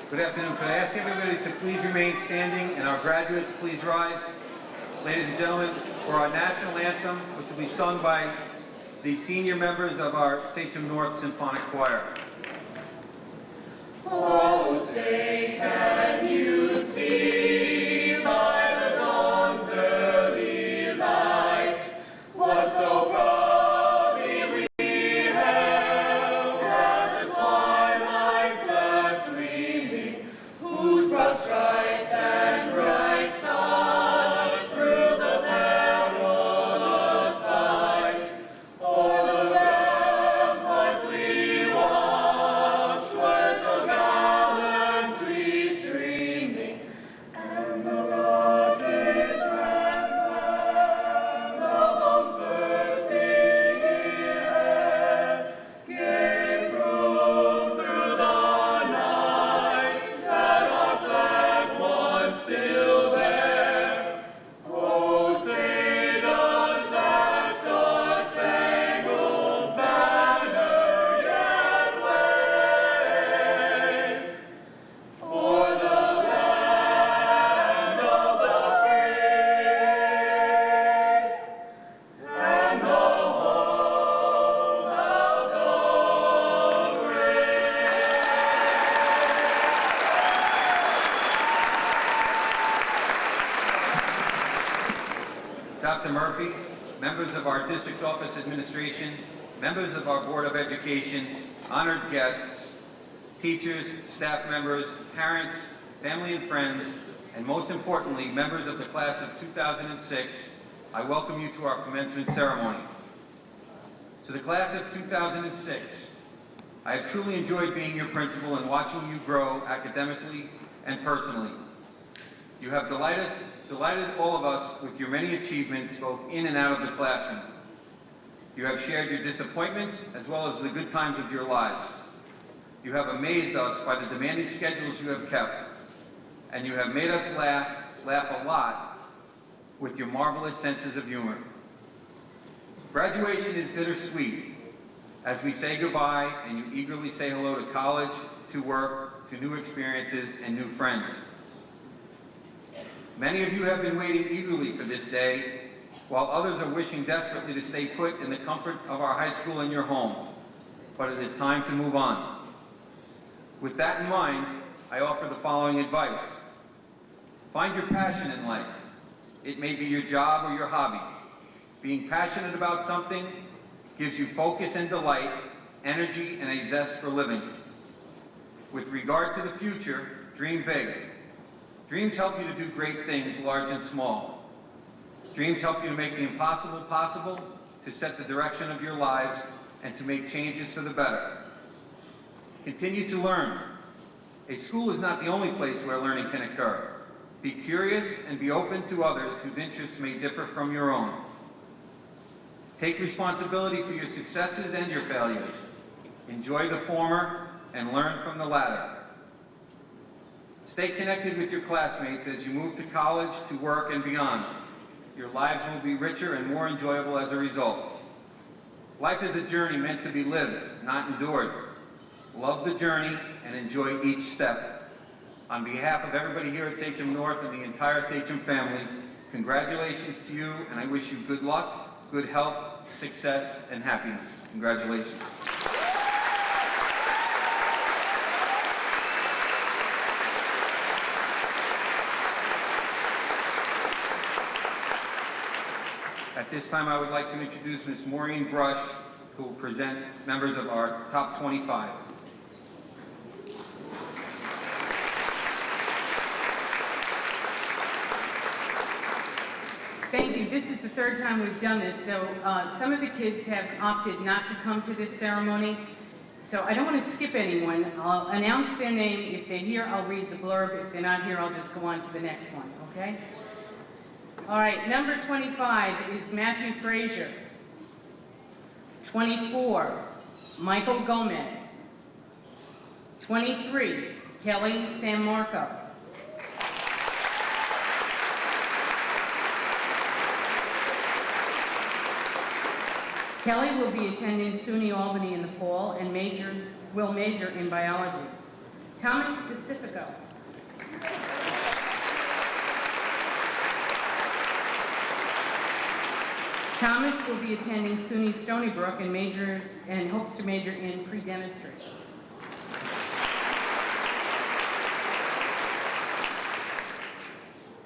Good afternoon. Could I ask everybody to please remain standing and our graduates please rise? Ladies and gentlemen, for our national anthem, which will be sung by the senior members of our Sachem North Symphonic Choir. Oh, say can you see by the dawn's early light what so proudly we held at the twilight's last gleaming, whose broad stripes and bright stars through the perilous fight o'er the ramparts we watched were so gallantly streaming, and the rockets ran round the bombs bursting in air, gave proof through the night that our flag was still there. Oh, say does that star-spangled banner yet wave o'er the land of the free and the home of the brave? Dr. Murphy, members of our district office administration, members of our Board of Education, honored guests, teachers, staff members, parents, family and friends, and most importantly, members of the class of 2006, I welcome you to our commencement ceremony. To the class of 2006, I have truly enjoyed being your principal and watching you grow academically and personally. You have delighted all of us with your many achievements both in and out of the classroom. You have shared your disappointments as well as the good times of your lives. You have amazed us by the demanding schedules you have kept, and you have made us laugh a lot with your marvelous senses of humor. Graduation is bittersweet as we say goodbye and you eagerly say hello to college, to work, to new experiences and new friends. Many of you have been waiting eagerly for this day, while others are wishing desperately to stay put in the comfort of our high school and your home. But it is time to move on. With that in mind, I offer the following advice. Find your passion in life. It may be your job or your hobby. Being passionate about something gives you focus and delight, energy, and a zest for living. With regard to the future, dream big. Dreams help you to do great things, large and small. Dreams help you to make the impossible possible, to set the direction of your lives, and to make changes for the better. Continue to learn. A school is not the only place where learning can occur. Be curious and be open to others whose interests may differ from your own. Take responsibility for your successes and your failures. Enjoy the former and learn from the latter. Stay connected with your classmates as you move to college, to work, and beyond. Your lives will be richer and more enjoyable as a result. Life is a journey meant to be lived, not endured. Love the journey and enjoy each step. On behalf of everybody here at Sachem North and the entire Sachem family, congratulations to you, and I wish you good luck, good health, success, and happiness. Congratulations. At this time, I would like to introduce Ms. Maureen Brush, who will present members of our top 25. Thank you. This is the third time we've done this, so some of the kids have opted not to come to this ceremony. So I don't want to skip anyone. I'll announce their name. If they're here, I'll read the blurb. If they're not here, I'll just go on to the next one, okay? All right, number 25 is Matthew Frazier. 24, Michael Gomez. 23, Kelly San Marco. Kelly will be attending SUNY Albany in the fall and will major in biology. Thomas Pacifico. Thomas will be attending SUNY Stony Brook and hopes to major in pre-dentistry.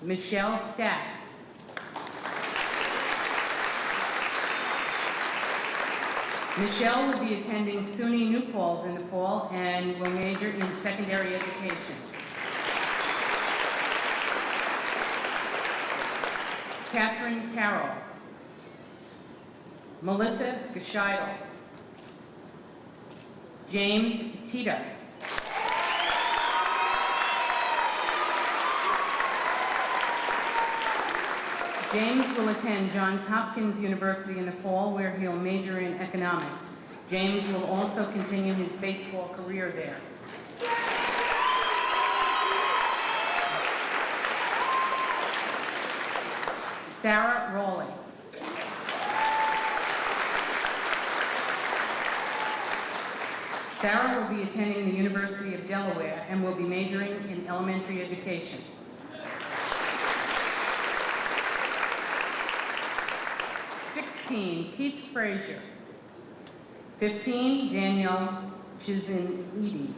Michelle Stack. Michelle will be attending SUNY New Paltz in the fall and will major in secondary education. Catherine Carroll. Melissa Gescheidel. James Tita. James will attend Johns Hopkins University in the fall, where he'll major in economics. James will also continue his baseball career there. Sarah Rowley. Sarah will be attending the University of Delaware and will be majoring in elementary education. 16, Keith Frazier. 15, Danielle Chizinidi.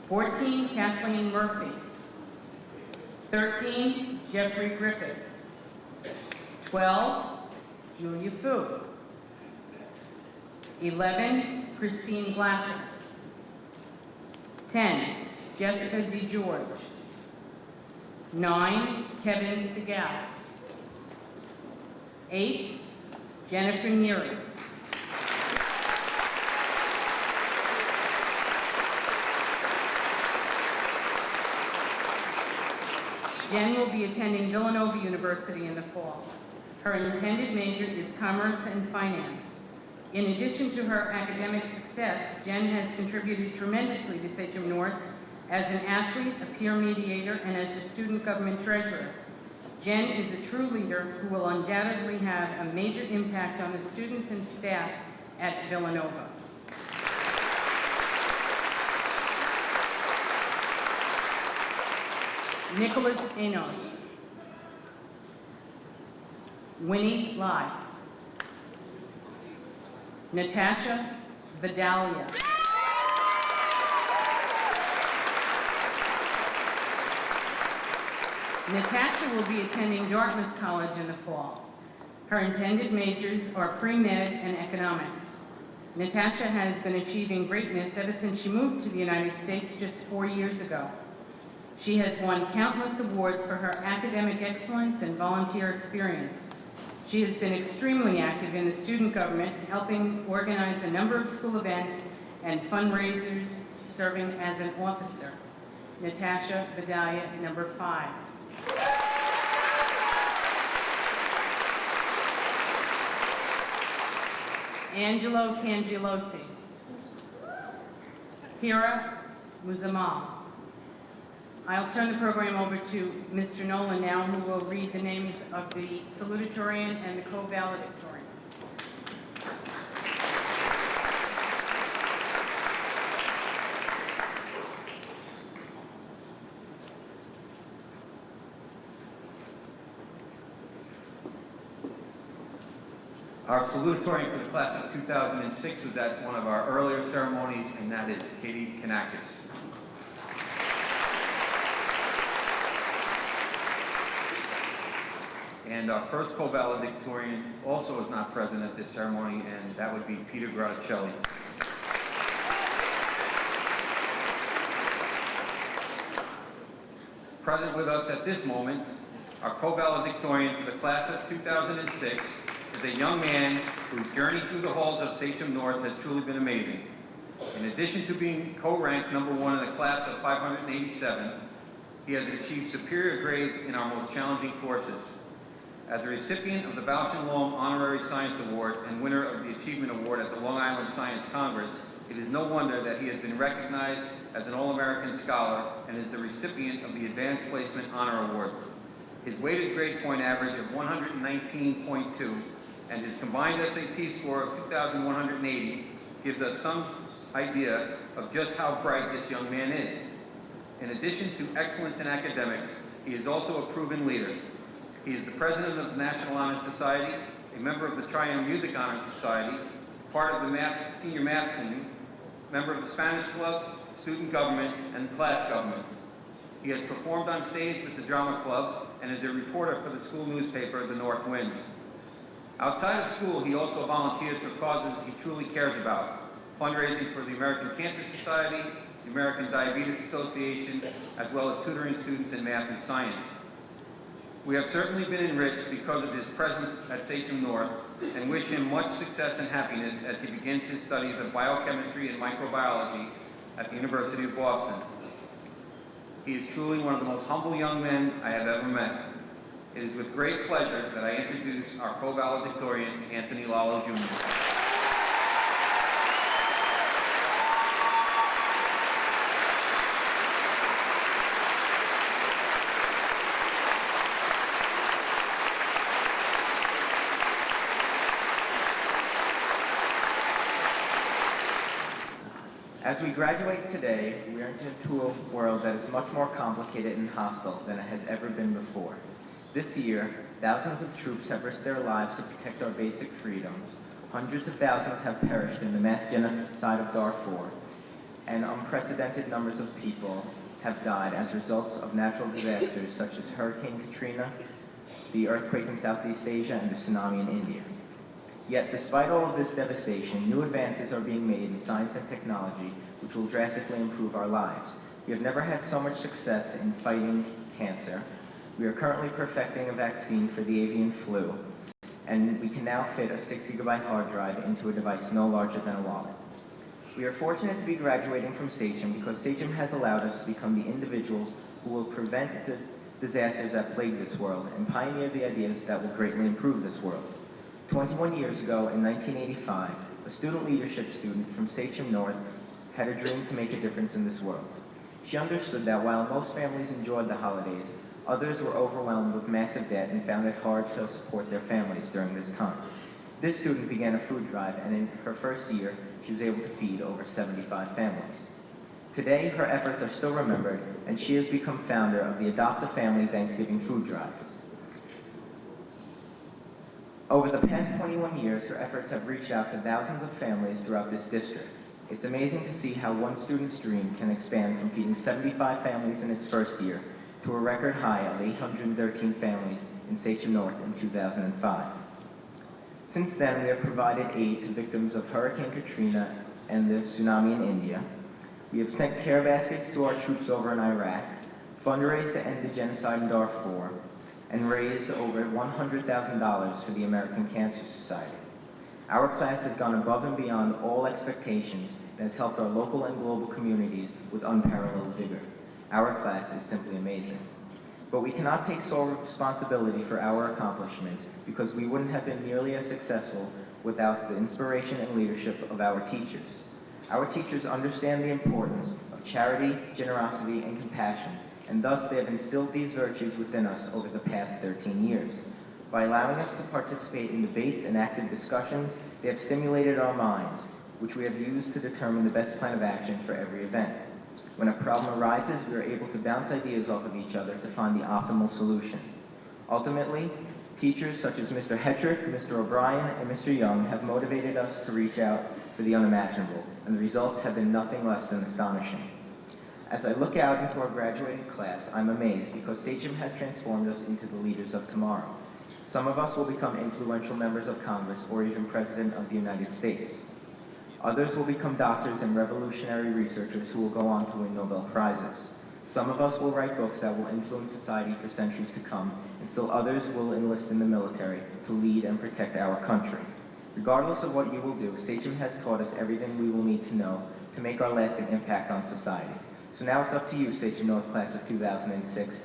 14, Kathleen Murphy. 13, Jeffrey Griffiths. 12, Julia Fu. 11, Christine Glasser. 10, Jessica DeGeorge. 9, Kevin Segal. 8, Jennifer Neary. Jen will be attending Villanova University in the fall. Her intended major is Commerce and Finance. In addition to her academic success, Jen has contributed tremendously to Sachem North as an athlete, a peer mediator, and as the student government treasurer. Jen is a true leader who will undoubtedly have a major impact on the students and staff at Villanova. Nicholas Enos. Winnie Lai. Natasha Vidalia. Natasha will be attending Dartmouth College in the fall. Her intended majors are pre-med and economics. Natasha has been achieving greatness ever since she moved to the United States just 4 years ago. She has won countless awards for her academic excellence and volunteer experience. She has been extremely active in the student government, helping organize a number of school events and fundraisers, serving as an officer. Natasha Vidalia, number 5. Angelo Cangelosi. Kira Muzamal. I'll turn the program over to Mr. Nolan now, who will read the names of the salutatorian and the co-valedictorians. Our salutatorian for the class of 2006 was at one of our earlier ceremonies, and that is Katie Kanakis. And our first co-valedictorian also is not present at this ceremony, and that would be Peter Graticelli. Present with us at this moment, our co-valedictorian for the class of 2006 is a young man whose journey through the halls of Sachem North has truly been amazing. In addition to being co-ranked number 1 in the class of 587, he has achieved superior grades in our most challenging courses. As a recipient of the Bausch & Lomb Honorary Science Award and winner of the Achievement Award at the Long Island Science Congress, it is no wonder that he has been recognized as an All-American Scholar and is the recipient of the Advanced Placement Honor Award. His weighted grade point average of 119.2 and his combined SAT score of 2,180 gives us some idea of just how bright this young man is. In addition to excellence in academics, he is also a proven leader. He is the president of the National Honor Society, a member of the Triumph Music Honor Society, part of the senior math team, member of the Spanish Club, student government, and class government. He has performed on stage with the Drama Club and is a reporter for the school newspaper, The North Wind. Outside of school, he also volunteers for causes he truly cares about, fundraising for the American Cancer Society, the American Diabetes Association, as well as tutoring students in math and science. We have certainly been enriched because of his presence at Sachem North and wish him much success and happiness as he begins his studies of biochemistry and microbiology at the University of Boston. He is truly one of the most humble young men I have ever met. It is with great pleasure that I introduce our co-valedictorian, Anthony Lalo Jr. As we graduate today, we are into a world that is much more complicated and hostile than it has ever been before. This year, thousands of troops have risked their lives to protect our basic freedoms. Hundreds of thousands have perished in the mass genocide of Darfur, and unprecedented numbers of people have died as results of natural disasters such as Hurricane Katrina, the earthquake in Southeast Asia, and the tsunami in India. Yet, despite all of this devastation, new advances are being made in science and technology, which will drastically improve our lives. We have never had so much success in fighting cancer. We are currently perfecting a vaccine for the avian flu, and we can now fit a 6-gigabyte hard drive into a device no larger than a wallet. We are fortunate to be graduating from Sachem because Sachem has allowed us to become the individuals who will prevent the disasters that plague this world and pioneer the ideas that will greatly improve this world. 21 years ago, in 1985, a student leadership student from Sachem North had a dream to make a difference in this world. She understood that while most families enjoyed the holidays, others were overwhelmed with massive debt and found it hard to support their families during this time. This student began a food drive, and in her first year, she was able to feed over 75 families. Today, her efforts are still remembered, and she has become founder of the Adopt a Family Thanksgiving Food Drive. Over the past 21 years, her efforts have reached out to thousands of families throughout this district. It's amazing to see how one student's dream can expand from feeding 75 families in its first year to a record high of 813 families in Sachem North in 2005. Since then, we have provided aid to victims of Hurricane Katrina and the tsunami in India. We have sent care baskets to our troops over in Iraq, fundraised to end the genocide in Darfur, and raised over $100,000 for the American Cancer Society. Our class has gone above and beyond all expectations and has helped our local and global communities with unparalleled vigor. Our class is simply amazing. But we cannot take sole responsibility for our accomplishments because we wouldn't have been nearly as successful without the inspiration and leadership of our teachers. Our teachers understand the importance of charity, generosity, and compassion, and thus they have instilled these virtues within us over the past 13 years. By allowing us to participate in debates and active discussions, they have stimulated our minds, which we have used to determine the best plan of action for every event. When a problem arises, we are able to bounce ideas off of each other to find the optimal solution. Ultimately, teachers such as Mr. Hetrick, Mr. O'Brien, and Mr. Young have motivated us to reach out for the unimaginable, and the results have been nothing less than astonishing. As I look out into our graduating class, I'm amazed because Sachem has transformed us into the leaders of tomorrow. Some of us will become influential members of Congress or even President of the United States. Others will become doctors and revolutionary researchers who will go on to win Nobel Prizes. Some of us will write books that will influence society for centuries to come, and still others will enlist in the military to lead and protect our country. Regardless of what you will do, Sachem has taught us everything we will need to know to make our lasting impact on society. So now it's up to you, Sachem North Class of 2006,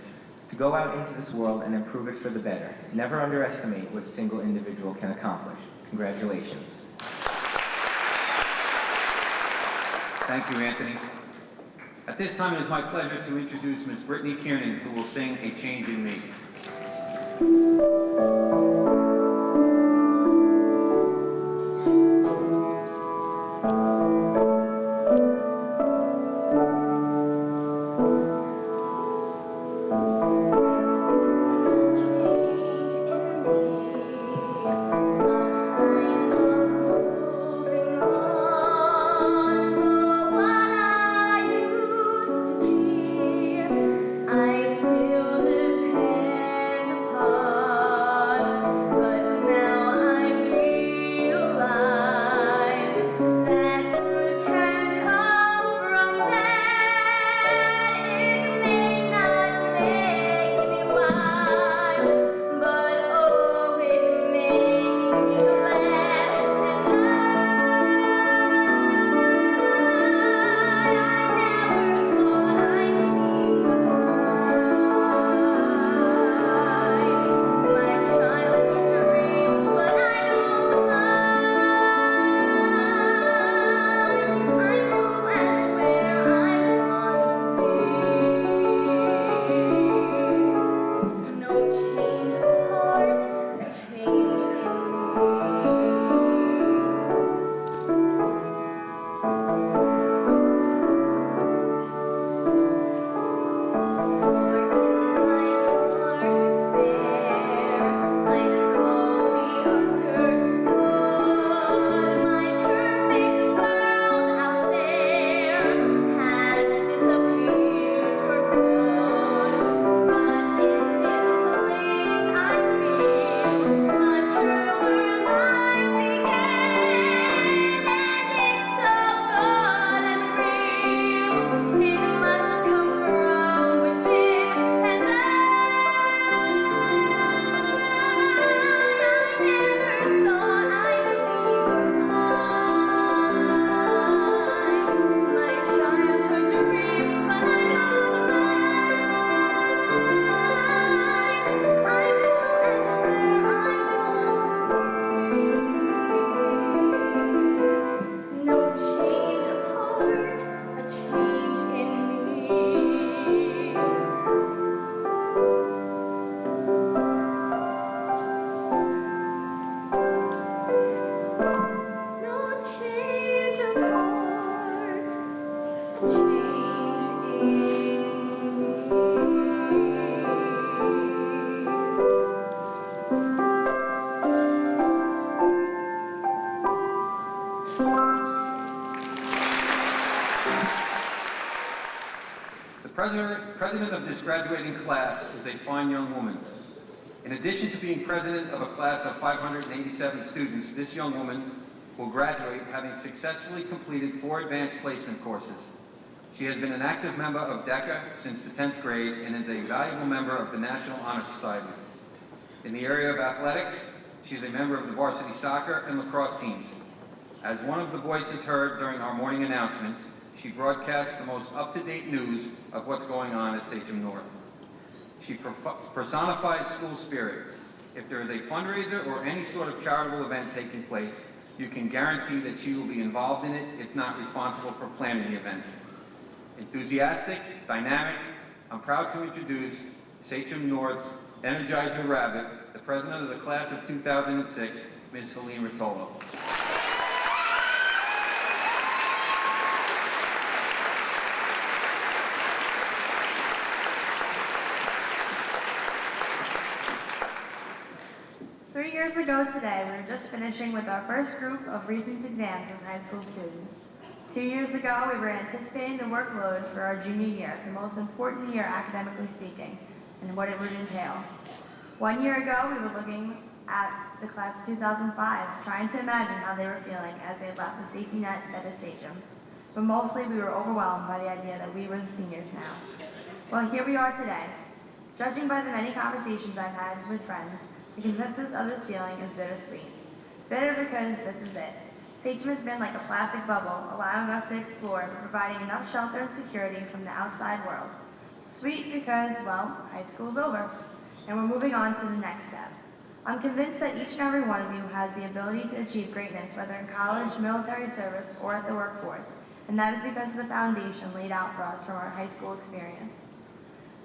to go out into this world and improve it for the better. Never underestimate what a single individual can accomplish. Congratulations. Thank you, Anthony. At this time, it is my pleasure to introduce Ms. Brittany Kiernan, who will sing A Change in Me. President of this graduating class is a fine young woman. In addition to being president of a class of 587 students, this young woman will graduate having successfully completed 4 advanced placement courses. She has been an active member of DECA since the 10th grade and is a valuable member of the National Honor Society. In the area of athletics, she is a member of the varsity soccer and lacrosse teams. As one of the voices heard during our morning announcements, She broadcasts the most up-to-date news of what's going on at Sachem North. She personifies school spirit. If there is a fundraiser or any sort of charitable event taking place, you can guarantee that she will be involved in it, if not responsible for planning the event. Enthusiastic, dynamic, I'm proud to introduce Sachem North's Energizer Rabbit, the president of the class of 2006, Ms. Helene Rotolo. 3 years ago today, we were just finishing with our first group of Regents exams as high school students. 2 years ago, we were anticipating the workload for our junior year, the most important year academically speaking, and what it would entail. 1 year ago, we were looking at the class of 2005, trying to imagine how they were feeling as they left the safety net that is Sachem. But mostly, we were overwhelmed by the idea that we were the seniors now. Well, here we are today. Judging by the many conversations I've had with friends, the consensus of this feeling is bittersweet. Bitter because this is it. Sachem has been like a plastic bubble, allowing us to explore, but providing enough shelter and security from the outside world. Sweet because, well, high school's over, and we're moving on to the next step. I'm convinced that each and every one of you has the ability to achieve greatness, whether in college, military service, or at the workforce, and that is because of the foundation laid out for us from our high school experience.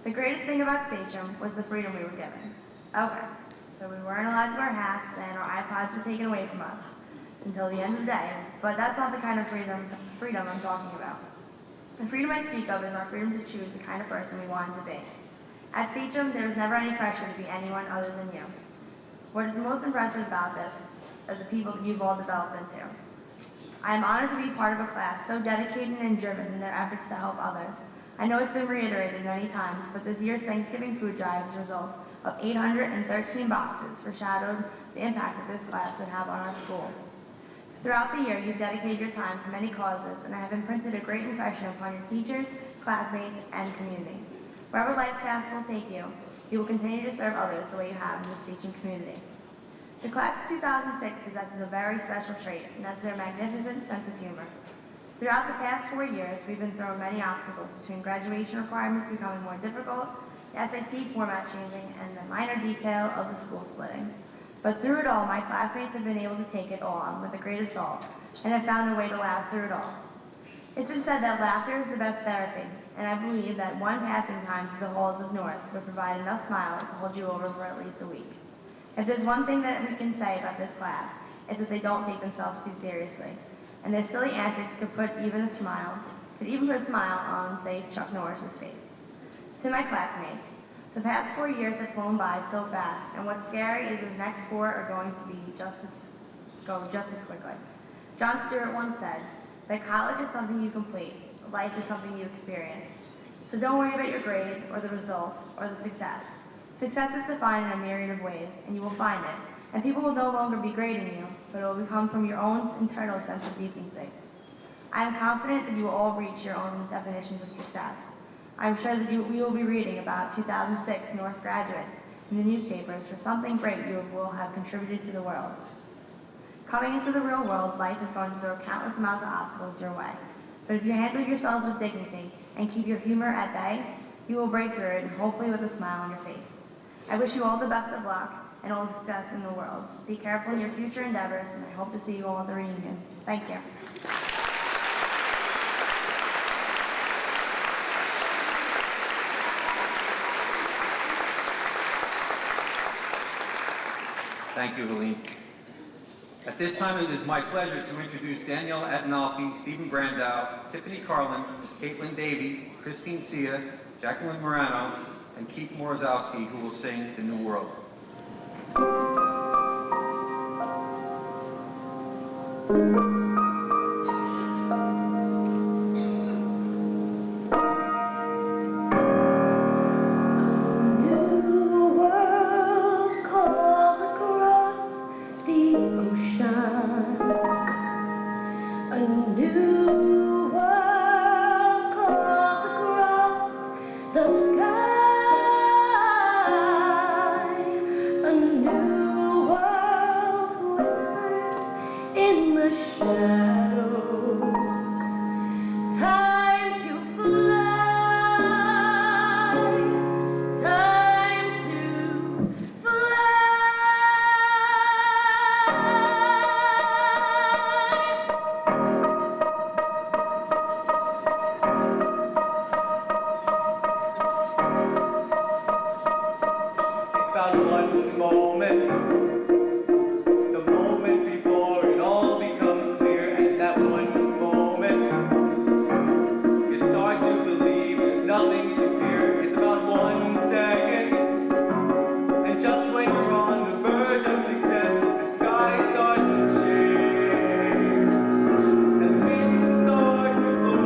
The greatest thing about Sachem was the freedom we were given. Okay, so we weren't allowed to wear hats, and our iPods were taken away from us until the end of the day, but that's not the kind of freedom I'm talking about. The freedom I speak of is our freedom to choose the kind of person we wanted to be. At Sachem, there was never any pressure to be anyone other than you. What is most impressive about this are the people that you've all developed into. I am honored to be part of a class so dedicated and driven in their efforts to help others. I know it's been reiterated many times, but this year's Thanksgiving food drive's results of 813 boxes foreshadowed the impact that this class would have on our school. Throughout the year, you've dedicated your time to many causes and have imprinted a great impression upon your teachers, classmates, and community. Wherever life's path will take you, you will continue to serve others the way you have in this teaching community. The class of 2006 possesses a very special trait, and that's their magnificent sense of humor. Throughout the past 4 years, we've been thrown many obstacles between graduation requirements becoming more difficult, the SAT format changing, and the minor detail of the school splitting. But through it all, my classmates have been able to take it all on with a great assault, and have found a way to laugh through it all. It's been said that laughter is the best therapy, and I believe that one passing time through the halls of North would provide enough smiles to hold you over for at least a week. If there's one thing that we can say about this class, it's that they don't take themselves too seriously, and their silly antics could even put a smile on, say, Chuck Norris's face. To my classmates, the past 4 years have flown by so fast, and what's scary is the next 4 are going to be just as quickly. John Stewart once said that college is something you complete, life is something you experience. So don't worry about your grade, or the results, or the success. Success is defined in a myriad of ways, and you will find it. And people will no longer be grading you, but it will come from your own internal sense of decency. I am confident that you will all reach your own definitions of success. I am sure that we will be reading about 2006 North graduates in the newspapers for something great you will have contributed to the world. Coming into the real world, life is going to throw countless amounts of obstacles your way. But if you handle yourselves with dignity and keep your humor at bay, you will break through it, and hopefully with a smile on your face. I wish you all the best of luck and all the success in the world. Be careful in your future endeavors, and I hope to see you all at the reunion. Thank you. Thank you, Helene. At this time, it is my pleasure to introduce Danielle Adenolfi, Stephen Brandow, Tiffany Carlin, Caitlin Davey, Christine Sia, Jacqueline Morano, and Keith Morozowski, who will sing The New World. In the moment before it all becomes clear, and that one moment, you start to believe there's nothing to fear. It's about 1 second, and just when you're on the verge of success, the sky starts to change, and the wind starts to blow.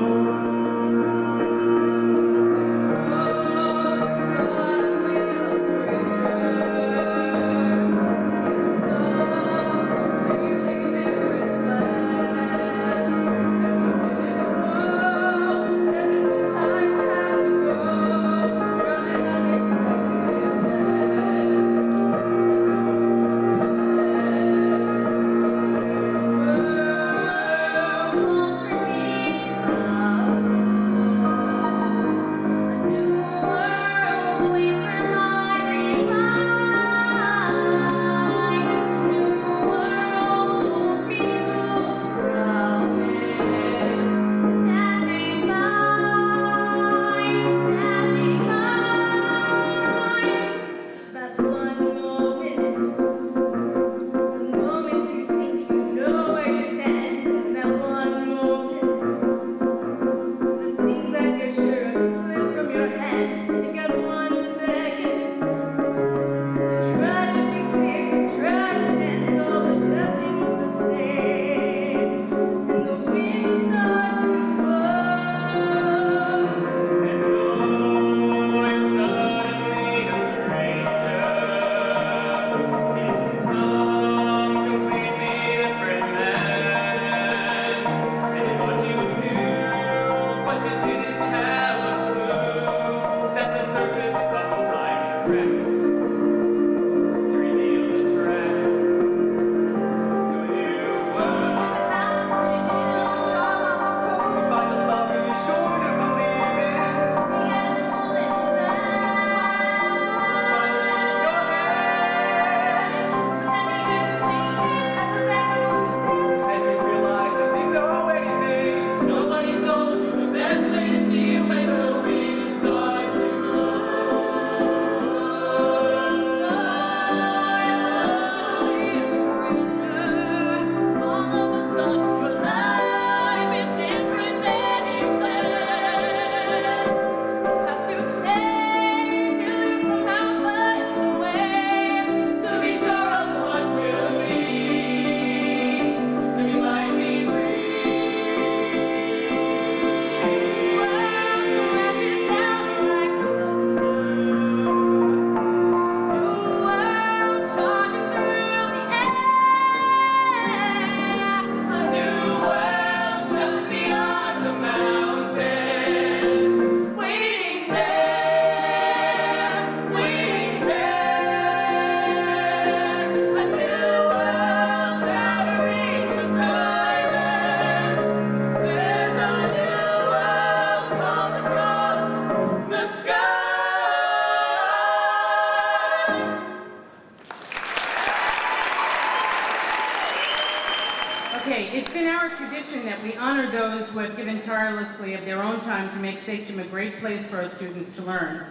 It's been our tradition that we honor those who have given tirelessly of their own time to make Sachem a great place for our students to learn.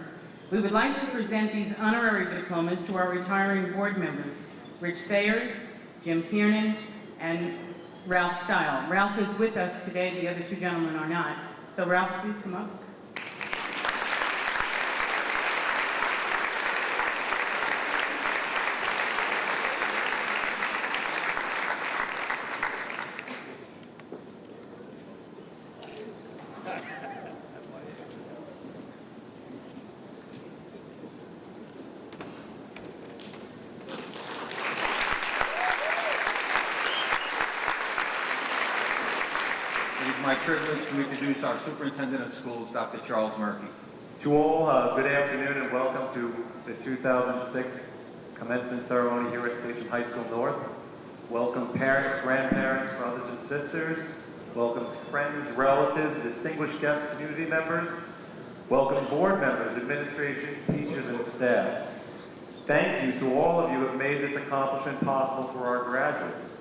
We would like to present these honorary diplomas to our retiring board members, Rich Sayers, Jim Kiernan, and Ralph Stile. Ralph is with us today, the other two gentlemen are not. So Ralph, please come up. My privilege to introduce our Superintendent of Schools, Dr. Charles Murphy. To all, good afternoon and welcome to the 2006 commencement ceremony here at Sachem High School North. Welcome parents, grandparents, brothers and sisters. Welcome friends, relatives, distinguished guests, community members. Welcome board members, administration, teachers, and staff. Thank you to all of you who have made this accomplishment possible for our graduates.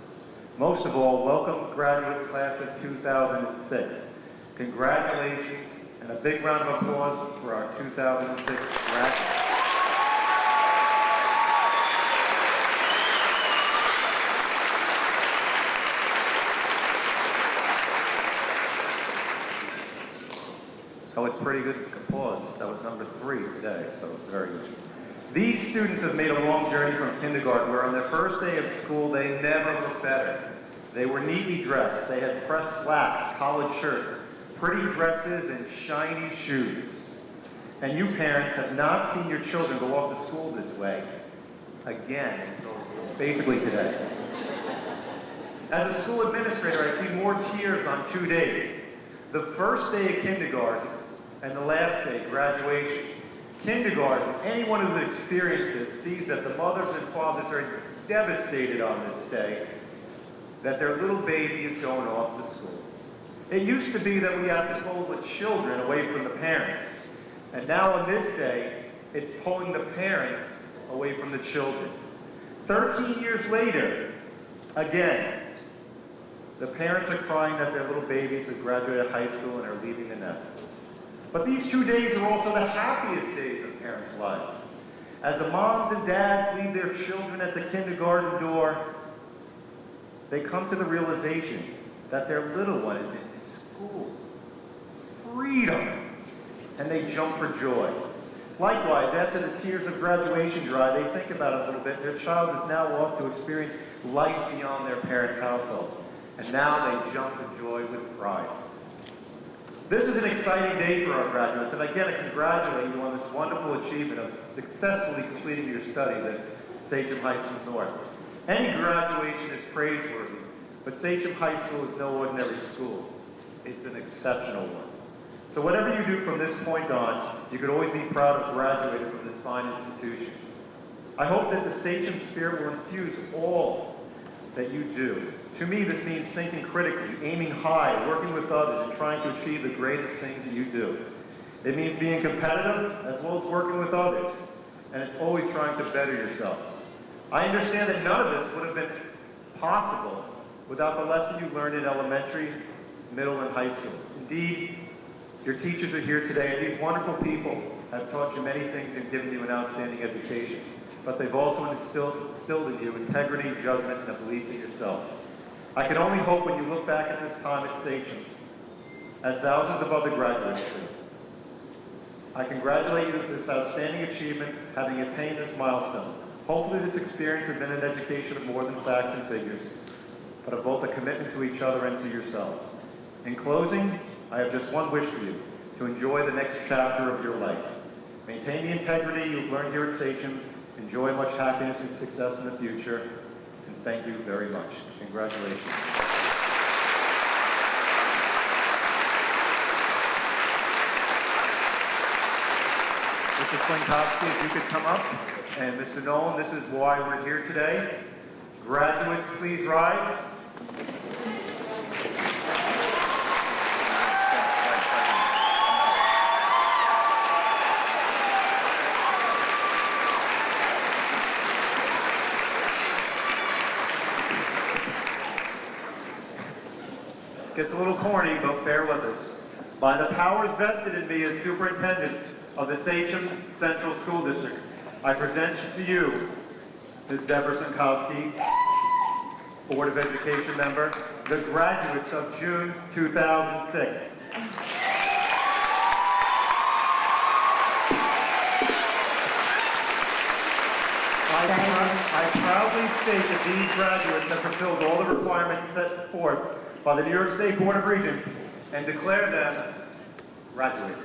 Most of all, welcome graduates class of 2006. Congratulations and a big round of applause for our 2006 graduates. today, so it's very easy. These students have made a long journey from kindergarten, where on their first day of school, they never looked better. They were neatly dressed. They had pressed slacks, collared shirts, pretty dresses, and shiny shoes. And you parents have not seen your children go off to school this way again until basically today. As a school administrator, I see more tears on 2 days. The first day of kindergarten and the last day, graduation. Kindergarten, anyone who's experienced this sees that the mothers and fathers are devastated on this day that their little baby is going off to school. It used to be that we have to pull the children away from the parents. And now on this day, it's pulling the parents away from the children. 13 years later, again, the parents are crying that their little babies have graduated high school and are leaving the nest. But these 2 days are also the happiest days of parents' lives. As the moms and dads leave their children at the kindergarten door, they come to the realization that their little one is in school. Freedom! And they jump for joy. Likewise, after the tears of graduation dry, they think about it a little bit. Their child is now off to experience life beyond their parents' household. And now they jump for joy with pride. This is an exciting day for our graduates, and again, I congratulate you on this wonderful achievement of successfully completing your studies at Sachem High School North. Any graduation is praiseworthy, but Sachem High School is no ordinary school. It's an exceptional one. So whatever you do from this point on, you can always be proud of graduating from this fine institution. I hope that the Sachem spirit will infuse all that you do. To me, this means thinking critically, aiming high, working with others, and trying to achieve the greatest things that you do. It means being competitive as well as working with others, and it's always trying to better yourself. I understand that none of this would have been possible without the lesson you learned in elementary, middle, and high school. Indeed, your teachers are here today, and these wonderful people have taught you many things and given you an outstanding education. But they've also instilled in you integrity, judgment, and a belief in yourself. I can only hope when you look back at this time at Sachem, as thousands of other graduates do. I congratulate you with this outstanding achievement, having attained this milestone. Hopefully this experience has been an education of more than facts and figures, but of both a commitment to each other and to yourselves. In closing, I have just one wish for you, to enjoy the next chapter of your life. Maintain the integrity you've learned here at Sachem, enjoy much happiness and success in the future, and thank you very much. Congratulations. Mr. Slinkowski, if you could come up, and Mr. Nolan, this is why we're here today. Graduates, please rise. Gets a little corny, but bear with us. By the powers vested in me as Superintendent of the Sachem Central School District, I present to you Ms. Deborah Sinkowski, Board of Education member, the graduates of June 2006. I proudly state that these graduates have fulfilled all the requirements set forth by the New York State Board of Regents and declare them graduated.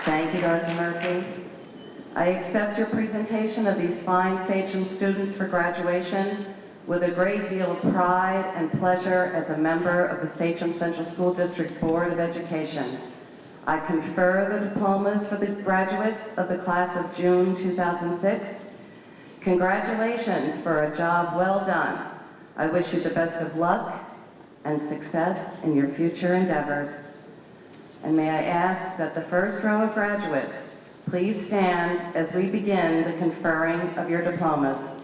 Thank you, Dr. Murphy. I accept your presentation of these fine Sachem students for graduation with a great deal of pride and pleasure as a member of the Sachem Central School District Board of Education. I confer the diplomas for the graduates of the class of June 2006. Congratulations for a job well done. I wish you the best of luck and success in your future endeavors. And may I ask that the first row of graduates please stand as we begin the conferring of your diplomas.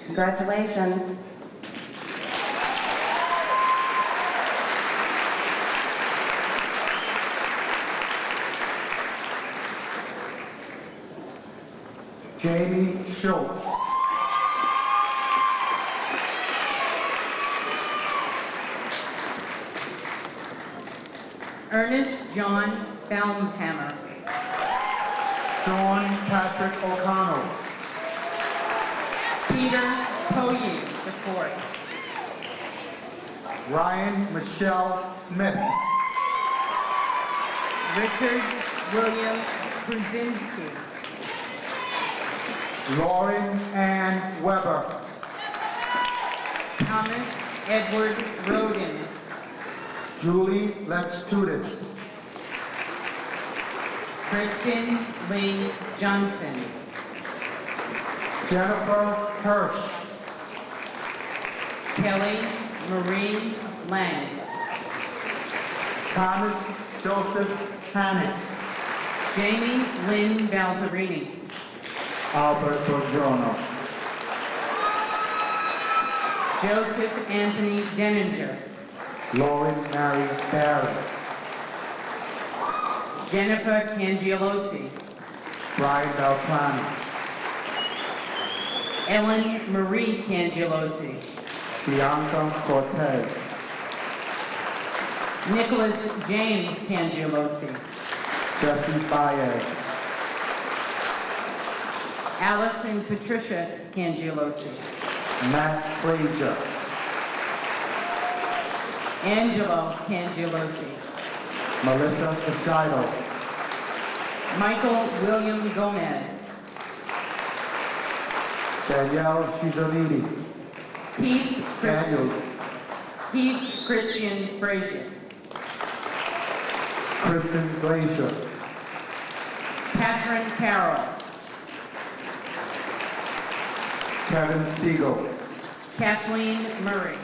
Congratulations. Jamie Schultz. Ernest John Felmhammer. Sean Patrick O'Connell. Peter Poye IV. Ryan Michelle Smith. Richard William Krasinski. Lauren Ann Weber. Thomas Edward Roden. Julie Letstudis. Kristen Lee Johnson. Jennifer Hirsch. Kelly Marie Lang. Thomas Joseph Hannett. Jamie Lynn Balzerini. Albert Bongiorno. Joseph Anthony Denninger. Lauren Mary Barry. Jennifer Cangialosi. Brian Beltrami. Ellen Marie Cangialosi. Bianca Cortez. Nicholas James Cangialosi. Jesse Baez. Allison Patricia Cangialosi. Matt Frazier. Angelo Cangialosi. Melissa Cascido. Michael William Gomez. Danielle Shizonidi. Keith Christian Frazier. Kristen Glacier. Catherine Carroll. Kevin Siegel. Kathleen Murray.